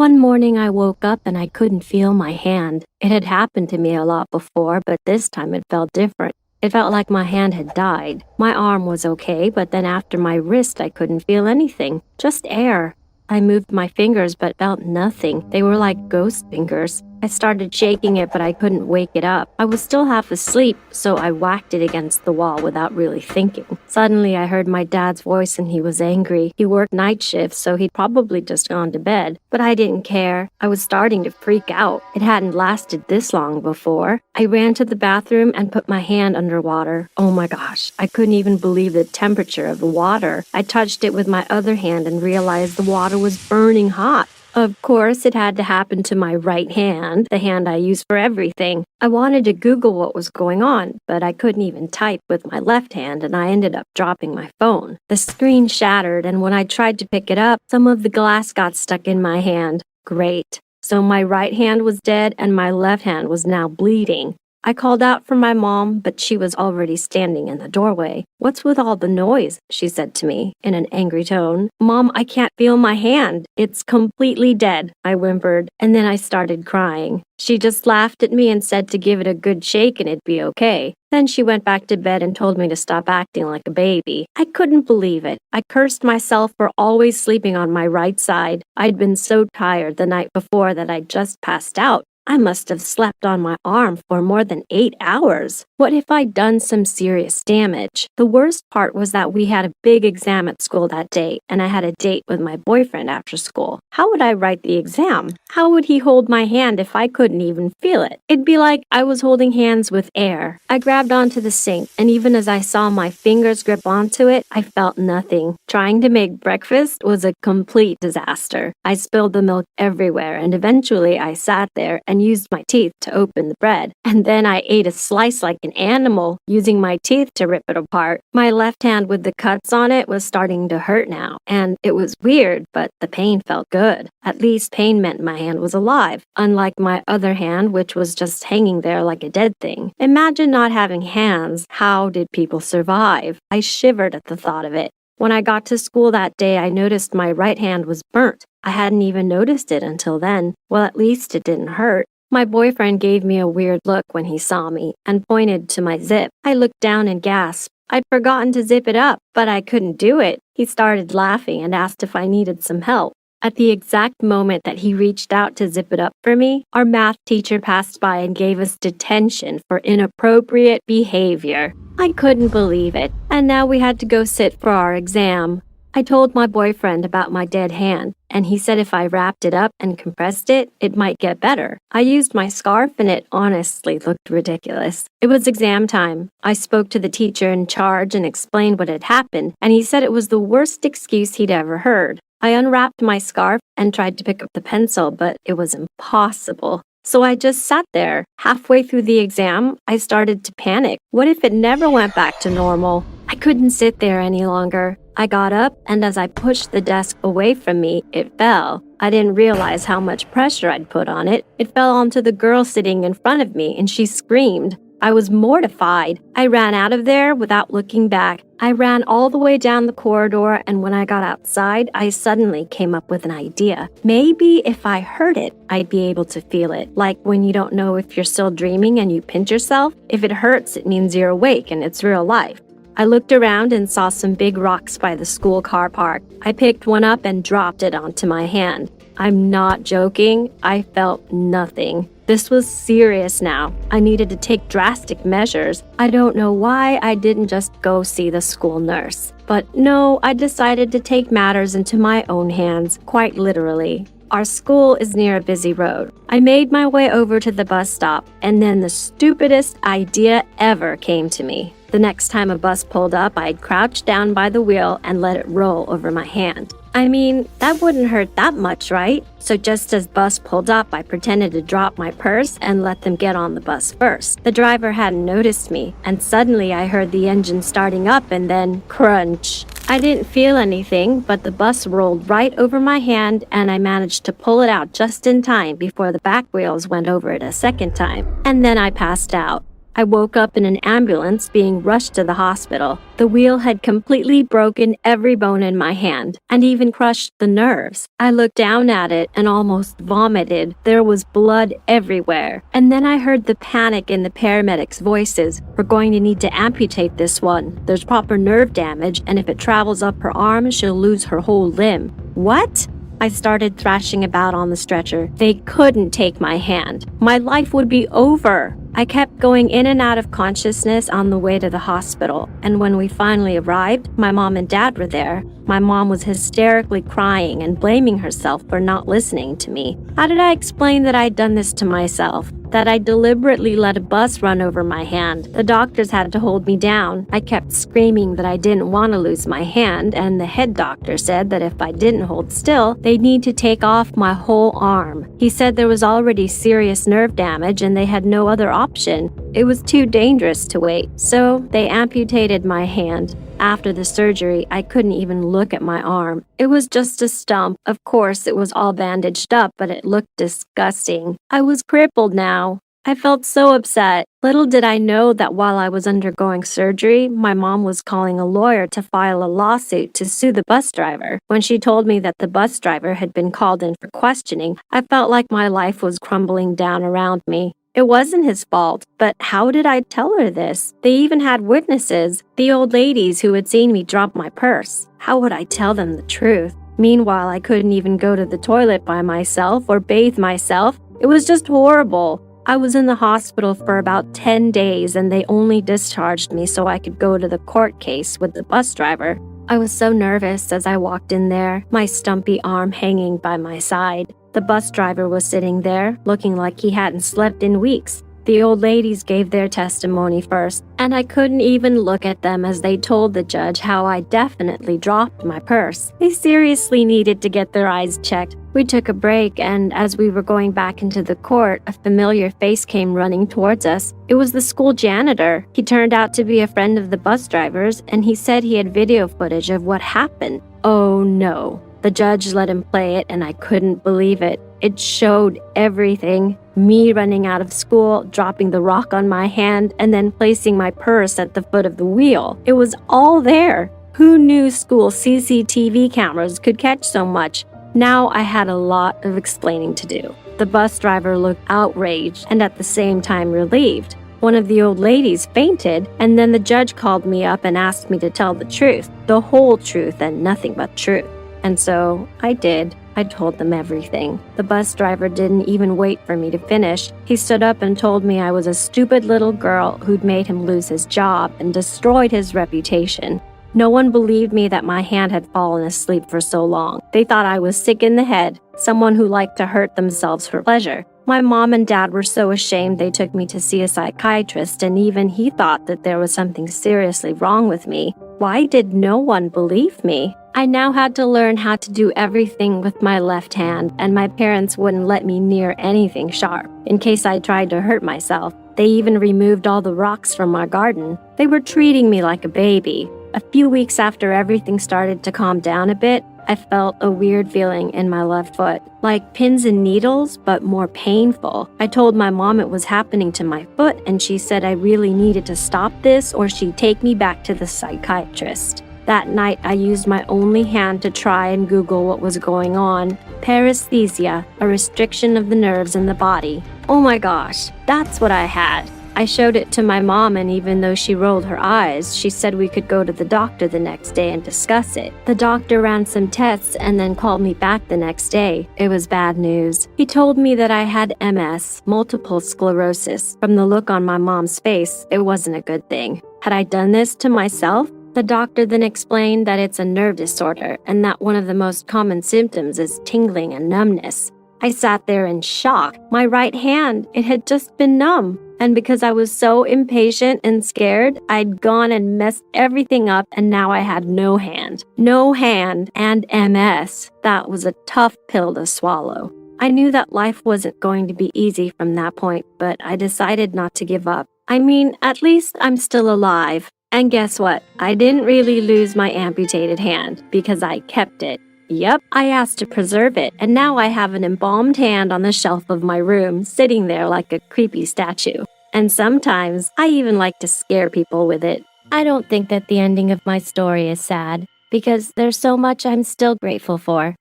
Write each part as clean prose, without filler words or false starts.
One morning I woke up and I couldn't feel my hand. It had happened to me a lot before, but this time it felt different. It felt like my hand had died. My arm was okay, but then after my wrist I couldn't feel anything, just air. I moved my fingers but felt nothing. They were like ghost fingers. I started shaking it, but I couldn't wake it up. I was still half asleep, so I whacked it against the wall without really thinking. Suddenly, I heard my dad's voice and he was angry. He worked night shifts, so he'd probably just gone to bed. But I didn't care. I was starting to freak out. It hadn't lasted this long before. I ran to the bathroom and put my hand underwater. Oh my gosh, I couldn't even believe the temperature of the water. I touched it with my other hand and realized the water was burning hot. Of course, it had to happen to my right hand, the hand I use for everything. I wanted to Google what was going on, but I couldn't even type with my left hand, and I ended up dropping my phone. The screen shattered, and when I tried to pick it up, some of the glass got stuck in my hand. Great. So my right hand was dead, and my left hand was now bleeding. I called out for my mom, but she was already standing in the doorway. "What's with all the noise?" she said to me in an angry tone. "Mom, I can't feel my hand. It's completely dead," I whimpered, and then I started crying. She just laughed at me and said to give it a good shake and it'd be okay. Then she went back to bed and told me to stop acting like a baby. I couldn't believe it. I cursed myself for always sleeping on my right side. I'd been so tired the night before that I'd just passed out. I must have slept on my arm for more than 8 hours. What if I'd done some serious damage? The worst part was that we had a big exam at school that day, and I had a date with my boyfriend after school. How would I write the exam? How would he hold my hand if I couldn't even feel it? It'd be like I was holding hands with air. I grabbed onto the sink, and even as I saw my fingers grip onto it, I felt nothing. Trying to make breakfast was a complete disaster. I spilled the milk everywhere, and eventually I sat there and used my teeth to open the bread. And then I ate a slice like an animal, using my teeth to rip it apart. My left hand with the cuts on it was starting to hurt now, and it was weird, but the pain felt good. At least pain meant my hand was alive, unlike my other hand, which was just hanging there like a dead thing. Imagine not having hands. How did people survive? I shivered at the thought of it. When I got to school that day, I noticed my right hand was burnt. I hadn't even noticed it until then. Well, at least it didn't hurt. My boyfriend gave me a weird look when he saw me and pointed to my zip. I looked down and gasped. I'd forgotten to zip it up, but I couldn't do it. He started laughing and asked if I needed some help. At the exact moment that he reached out to zip it up for me, our math teacher passed by and gave us detention for inappropriate behavior. I couldn't believe it, and now we had to go sit for our exam. I told my boyfriend about my dead hand, and he said if I wrapped it up and compressed it, it might get better. I used my scarf and it honestly looked ridiculous. It was exam time. I spoke to the teacher in charge and explained what had happened, and he said it was the worst excuse he'd ever heard. I unwrapped my scarf and tried to pick up the pencil, but it was impossible. So I just sat there. Halfway through the exam, I started to panic. What if it never went back to normal? I couldn't sit there any longer. I got up, and as I pushed the desk away from me, it fell. I didn't realize how much pressure I'd put on it. It fell onto the girl sitting in front of me, and she screamed. I was mortified. I ran out of there without looking back. I ran all the way down the corridor, and when I got outside, I suddenly came up with an idea. Maybe if I hurt it, I'd be able to feel it. Like when you don't know if you're still dreaming and you pinch yourself. If it hurts, it means you're awake and it's real life. I looked around and saw some big rocks by the school car park. I picked one up and dropped it onto my hand. I'm not joking. I felt nothing. This was serious now. I needed to take drastic measures. I don't know why I didn't just go see the school nurse. But no, I decided to take matters into my own hands, quite literally. Our school is near a busy road. I made my way over to the bus stop, and then the stupidest idea ever came to me. The next time a bus pulled up, I'd crouch down by the wheel and let it roll over my hand. I mean, that wouldn't hurt that much, right? So just as bus pulled up, I pretended to drop my purse and let them get on the bus first. The driver hadn't noticed me, and suddenly I heard the engine starting up and then crunch. I didn't feel anything, but the bus rolled right over my hand, and I managed to pull it out just in time before the back wheels went over it a second time. And then I passed out. I woke up in an ambulance being rushed to the hospital. The wheel had completely broken every bone in my hand and even crushed the nerves. I looked down at it and almost vomited. There was blood everywhere. And then I heard the panic in the paramedics' voices. We're going to need to amputate this one. There's proper nerve damage, and if it travels up her arm, she'll lose her whole limb. What? I started thrashing about on the stretcher. They couldn't take my hand. My life would be over. I kept going in and out of consciousness on the way to the hospital, and when we finally arrived, my mom and dad were there. My mom was hysterically crying and blaming herself for not listening to me. How did I explain that I'd done this to myself? That I deliberately let a bus run over my hand? The doctors had to hold me down. I kept screaming that I didn't want to lose my hand, and the head doctor said that if I didn't hold still, they'd need to take off my whole arm. He said there was already serious nerve damage and they had no other option. It was too dangerous to wait, so they amputated my hand. After the surgery, I couldn't even look at my arm. It was just a stump. Of course, it was all bandaged up, but it looked disgusting. I was crippled now. I felt so upset. Little did I know that while I was undergoing surgery, my mom was calling a lawyer to file a lawsuit to sue the bus driver. When she told me that the bus driver had been called in for questioning, I felt like my life was crumbling down around me. It wasn't his fault, but how did I tell her this? They even had witnesses, the old ladies who had seen me drop my purse. How would I tell them the truth? Meanwhile, I couldn't even go to the toilet by myself or bathe myself. It was just horrible. I was in the hospital for about 10 days and they only discharged me so I could go to the court case with the bus driver. I was so nervous as I walked in there, my stumpy arm hanging by my side. The bus driver was sitting there, looking like he hadn't slept in weeks. The old ladies gave their testimony first, and I couldn't even look at them as they told the judge how I definitely dropped my purse. They seriously needed to get their eyes checked. We took a break, and as we were going back into the court, a familiar face came running towards us. It was the school janitor. He turned out to be a friend of the bus driver's, and he said he had video footage of what happened. Oh no. The judge let him play it, and I couldn't believe it. It showed everything. Me running out of school, dropping the rock on my hand, and then placing my purse at the foot of the wheel. It was all there. Who knew school CCTV cameras could catch so much? Now I had a lot of explaining to do. The bus driver looked outraged and at the same time relieved. One of the old ladies fainted, and then the judge called me up and asked me to tell the truth, the whole truth and nothing but truth. And so I did. I told them everything. The bus driver didn't even wait for me to finish. He stood up and told me I was a stupid little girl who'd made him lose his job and destroyed his reputation. No one believed me that my hand had fallen asleep for so long. They thought I was sick in the head, someone who liked to hurt themselves for pleasure. My mom and dad were so ashamed they took me to see a psychiatrist, and even he thought that there was something seriously wrong with me. Why did no one believe me? I now had to learn how to do everything with my left hand, and my parents wouldn't let me near anything sharp, in case I tried to hurt myself. They even removed all the rocks from our garden. They were treating me like a baby. A few weeks after everything started to calm down a bit, I felt a weird feeling in my left foot, like pins and needles, but more painful. I told my mom it was happening to my foot, and she said I really needed to stop this or she'd take me back to the psychiatrist. That night, I used my only hand to try and Google what was going on. Paresthesia, a restriction of the nerves in the body. Oh my gosh, that's what I had. I showed it to my mom, and even though she rolled her eyes, she said we could go to the doctor the next day and discuss it. The doctor ran some tests and then called me back the next day. It was bad news. He told me that I had MS, multiple sclerosis. From the look on my mom's face, it wasn't a good thing. Had I done this to myself? The doctor then explained that it's a nerve disorder and that one of the most common symptoms is tingling and numbness. I sat there in shock. My right hand, it had just been numb. And because I was so impatient and scared, I'd gone and messed everything up, and now I had no hand. No hand and MS. That was a tough pill to swallow. I knew that life wasn't going to be easy from that point, but I decided not to give up. I mean, at least I'm still alive. And guess what? I didn't really lose my amputated hand because I kept it. Yep, I asked to preserve it, and now I have an embalmed hand on the shelf of my room, sitting there like a creepy statue. And sometimes I even like to scare people with it. I don't think that the ending of my story is sad, because there's so much I'm still grateful for.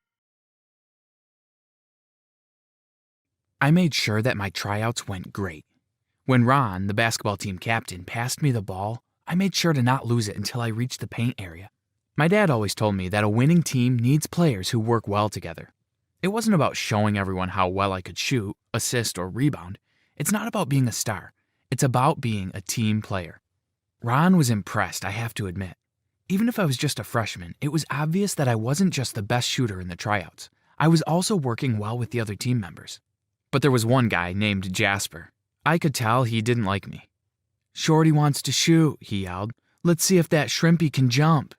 I made sure that my tryouts went great. When Ron, the basketball team captain, passed me the ball, I made sure to not lose it until I reached the paint area. My dad always told me that a winning team needs players who work well together. It wasn't about showing everyone how well I could shoot, assist, or rebound. It's not about being a star. It's about being a team player. Ron was impressed, I have to admit. Even if I was just a freshman, it was obvious that I wasn't just the best shooter in the tryouts. I was also working well with the other team members. But there was one guy named Jasper. I could tell he didn't like me. "Shorty wants to shoot," he yelled. "Let's see if that shrimpy can jump."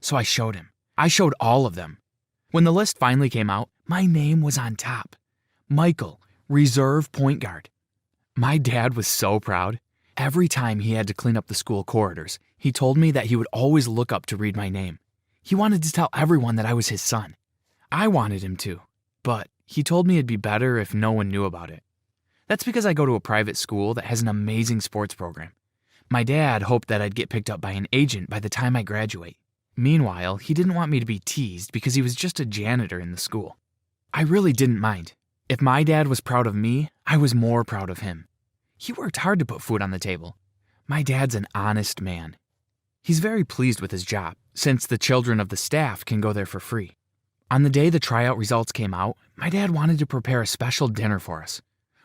So I showed him. I showed all of them. When the list finally came out, my name was on top. Michael, reserve point guard. My dad was so proud. Every time he had to clean up the school corridors, he told me that he would always look up to read my name. He wanted to tell everyone that I was his son. I wanted him to, but he told me it'd be better if no one knew about it. That's because I go to a private school that has an amazing sports program. My dad hoped that I'd get picked up by an agent by the time I graduate. Meanwhile, he didn't want me to be teased because he was just a janitor in the school. I really didn't mind. If my dad was proud of me, I was more proud of him. He worked hard to put food on the table. My dad's an honest man. He's very pleased with his job, since the children of the staff can go there for free. On the day the tryout results came out, my dad wanted to prepare a special dinner for us.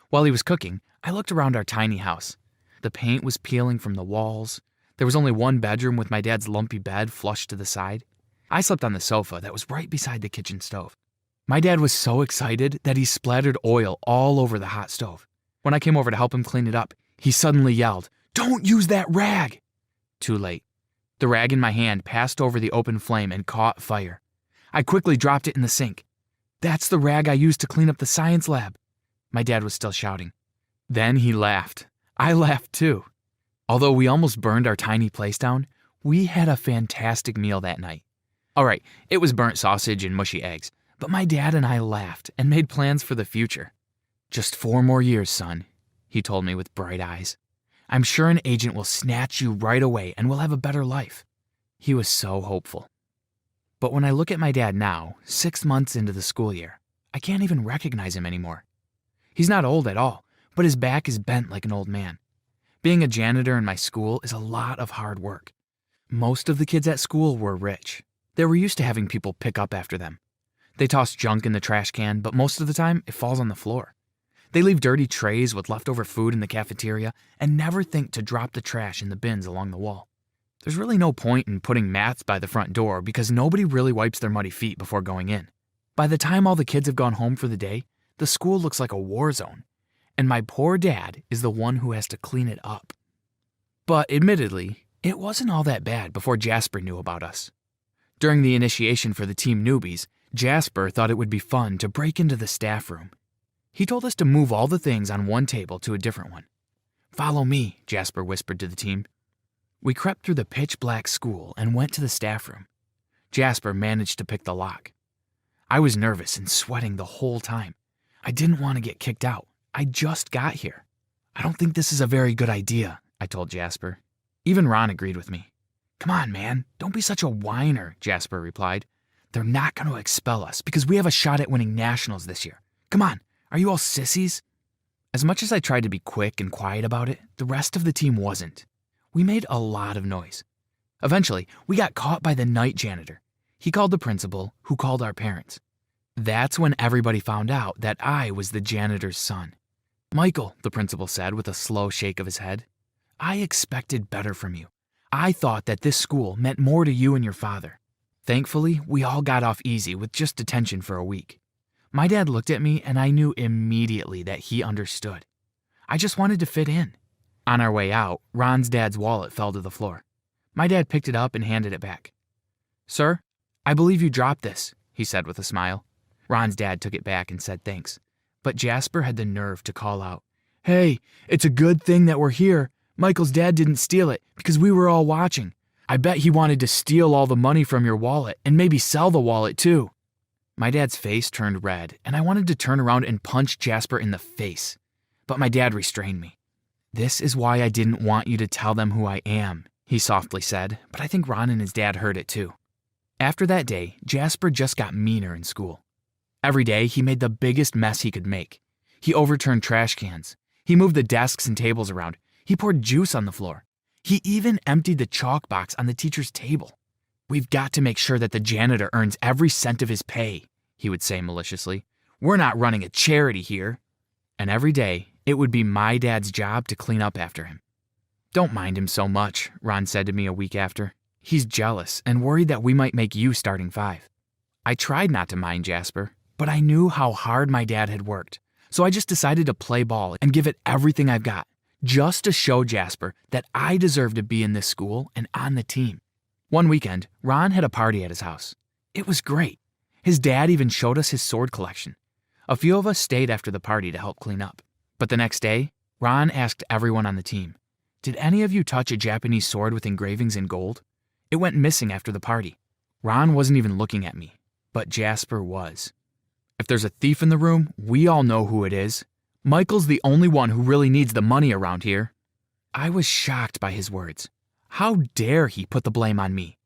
While he was cooking, I looked around our tiny house. The paint was peeling from the walls. There was only one bedroom with my dad's lumpy bed flushed to the side. I slept on the sofa that was right beside the kitchen stove. My dad was so excited that he splattered oil all over the hot stove. When I came over to help him clean it up, he suddenly yelled, "Don't use that rag!" Too late. The rag in my hand passed over the open flame and caught fire. I quickly dropped it in the sink. "That's the rag I used to clean up the science lab." My dad was still shouting. Then he laughed. I laughed too. Although we almost burned our tiny place down, we had a fantastic meal that night. All right, it was burnt sausage and mushy eggs, but my dad and I laughed and made plans for the future. "Just 4 more years, son," he told me with bright eyes. "I'm sure an agent will snatch you right away and we'll have a better life." He was so hopeful. But when I look at my dad now, 6 months into the school year, I can't even recognize him anymore. He's not old at all, but his back is bent like an old man. Being a janitor in my school is a lot of hard work. Most of the kids at school were rich. They were used to having people pick up after them. They toss junk in the trash can, but most of the time it falls on the floor. They leave dirty trays with leftover food in the cafeteria and never think to drop the trash in the bins along the wall. There's really no point in putting mats by the front door because nobody really wipes their muddy feet before going in. By the time all the kids have gone home for the day, the school looks like a war zone, and my poor dad is the one who has to clean it up. But admittedly, it wasn't all that bad before Jasper knew about us. During the initiation for the team newbies, Jasper thought it would be fun to break into the staff room. He told us to move all the things on one table to a different one. "Follow me," Jasper whispered to the team. We crept through the pitch-black school and went to the staff room. Jasper managed to pick the lock. I was nervous and sweating the whole time. I didn't want to get kicked out. I just got here. "I don't think this is a very good idea," I told Jasper. Even Ron agreed with me. "Come on, man, don't be such a whiner," Jasper replied. "They're not going to expel us because we have a shot at winning nationals this year. Come on. Are you all sissies?" As much as I tried to be quick and quiet about it, the rest of the team wasn't. We made a lot of noise. Eventually, we got caught by the night janitor. He called the principal, who called our parents. That's when everybody found out that I was the janitor's son. "Michael," the principal said with a slow shake of his head, "I expected better from you. I thought that this school meant more to you and your father." Thankfully, we all got off easy with just detention for a week. My dad looked at me and I knew immediately that he understood. I just wanted to fit in. On our way out, Ron's dad's wallet fell to the floor. My dad picked it up and handed it back. "Sir, I believe you dropped this," he said with a smile. Ron's dad took it back and said thanks. But Jasper had the nerve to call out, "Hey, it's a good thing that we're here. Michael's dad didn't steal it because we were all watching. I bet he wanted to steal all the money from your wallet and maybe sell the wallet too." My dad's face turned red, and I wanted to turn around and punch Jasper in the face. But my dad restrained me. "This is why I didn't want you to tell them who I am," he softly said, but I think Ron and his dad heard it too. After that day, Jasper just got meaner in school. Every day, he made the biggest mess he could make. He overturned trash cans. He moved the desks and tables around. He poured juice on the floor. He even emptied the chalk box on the teacher's table. "We've got to make sure that the janitor earns every cent of his pay," he would say maliciously. "We're not running a charity here." And every day, it would be my dad's job to clean up after him. "Don't mind him so much," Ron said to me a week after. "He's jealous and worried that we might make you starting five." I tried not to mind Jasper, but I knew how hard my dad had worked, so I just decided to play ball and give it everything I've got, just to show Jasper that I deserve to be in this school and on the team. One weekend, Ron had a party at his house. It was great. His dad even showed us his sword collection. A few of us stayed after the party to help clean up. But the next day, Ron asked everyone on the team, "Did any of you touch a Japanese sword with engravings in gold?" It went missing after the party. Ron wasn't even looking at me, but Jasper was. "If there's a thief in the room, we all know who it is. Michael's the only one who really needs the money around here." I was shocked by his words. How dare he put the blame on me?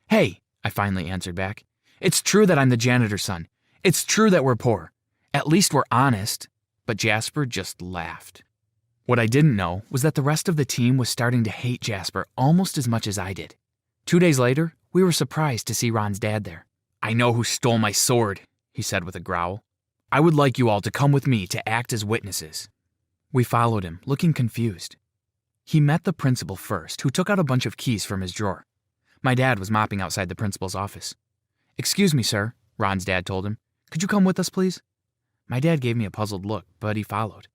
"Hey," I finally answered back, "it's true that I'm the janitor's son. It's true that we're poor. At least we're honest." But Jasper just laughed. What I didn't know was that the rest of the team was starting to hate Jasper almost as much as I did. 2 days later, we were surprised to see Ron's dad there. "I know who stole my sword," he said with a growl. "I would like you all to come with me to act as witnesses." We followed him, looking confused. He met the principal first, who took out a bunch of keys from his drawer. My dad was mopping outside the principal's office. "Excuse me, sir," Ron's dad told him. "Could you come with us, please?" My dad gave me a puzzled look, but he followed.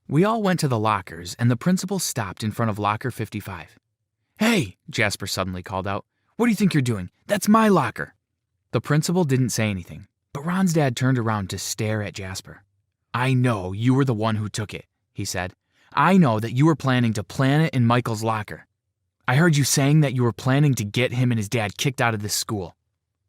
We all went to the lockers, and the principal stopped in front of locker 55. "Hey," Jasper suddenly called out, "what do you think you're doing? That's my locker." The principal didn't say anything, but Ron's dad turned around to stare at Jasper. "I know you were the one who took it," he said. "I know that you were planning to plant it in Michael's locker. I heard you saying that you were planning to get him and his dad kicked out of this school."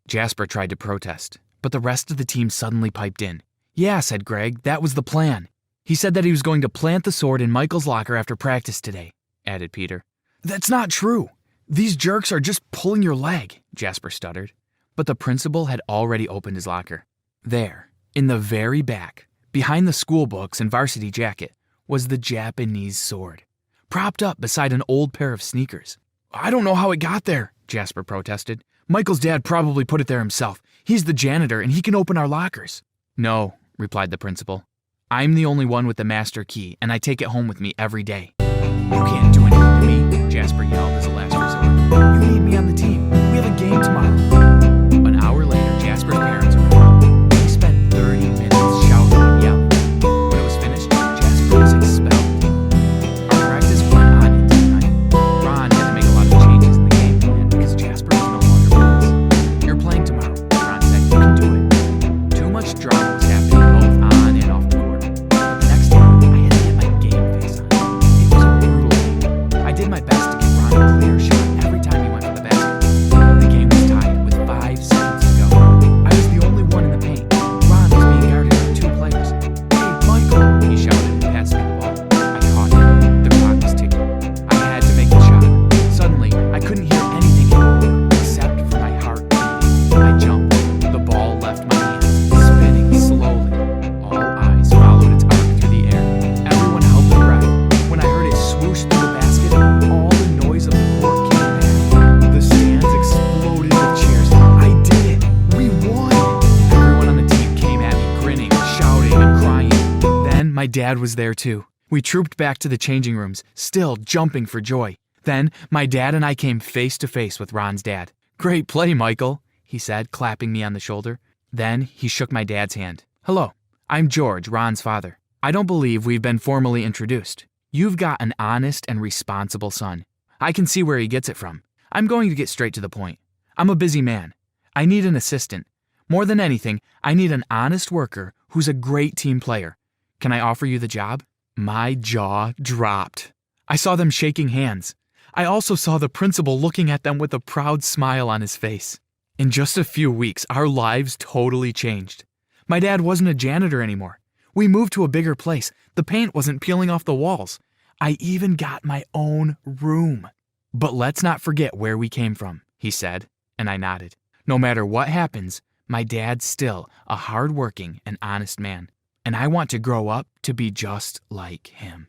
Jasper tried to protest, but the rest of the team suddenly piped in. "Yeah," said Greg, "that was the plan. He said that he was going to plant the sword in Michael's locker after practice today," added Peter. "That's not true. These jerks are just pulling your leg," Jasper stuttered. But the principal had already opened his locker. There, in the very back, behind the school books and varsity jacket, was the Japanese sword, propped up beside an old pair of sneakers. "I don't know how it got there," Jasper protested. "Michael's dad probably put it there himself. He's the janitor and he can open our lockers." "No," replied the principal. "I'm the only one with the master key, and I take it home with me every day." "You can't do anything to me," Jasper yelled as a last resort. "You need me on the team. We have a game tomorrow." An hour later, Jasper's parents arrived. We spent 30 minutes shouting and yelling. When it was finished, Jasper was expelled. Our practice went on into the night. Ron had to make a lot of changes in the game plan because Jasper was no longer with us. "You're playing tomorrow," Ron said. "You can do it." Too much drama was happening both on and off the court. But the next day, I had to get my game face on. It was a brutal game. I did my best to get Ron a clear shot every time he went for the basket. The game was tied with 5 seconds to go. I was the only one in the paint. Ron was being guarded by 2 players. "Hey, Michael," he shouted and passed me the ball. I caught him. The clock was ticking. I had to make the shot. Suddenly, I couldn't hear anything anymore, except for my heart beating. I jumped. The ball left my hands, spinning slowly. All eyes followed its arc through the air. Everyone held their breath. When I heard it swoosh through the basket, all the noise of the court came back. The stands exploded with cheers. I did it! We won! Everyone on the team came at me, grinning, shouting, and crying. Then my dad was there too. We trooped back to the changing rooms, still jumping for joy. Then my dad and I came face to face with Ron's dad. "Great play, Michael," he said, clapping me on the shoulder. Then he shook my dad's hand. "Hello, I'm George, Ron's father. I don't believe we've been formally introduced. You've got an honest and responsible son. I can see where he gets it from. I'm going to get straight to the point. I'm a busy man. I need an assistant. More than anything, I need an honest worker who's a great team player. Can I offer you the job?" My jaw dropped. I saw them shaking hands. I also saw the principal looking at them with a proud smile on his face. In just a few weeks, our lives totally changed. My dad wasn't a janitor anymore. We moved to a bigger place. The paint wasn't peeling off the walls. I even got my own room. But let's not forget where we came from, he said, and I nodded. No matter what happens, my dad's still a hard-working and honest man, and I want to grow up to be just like him.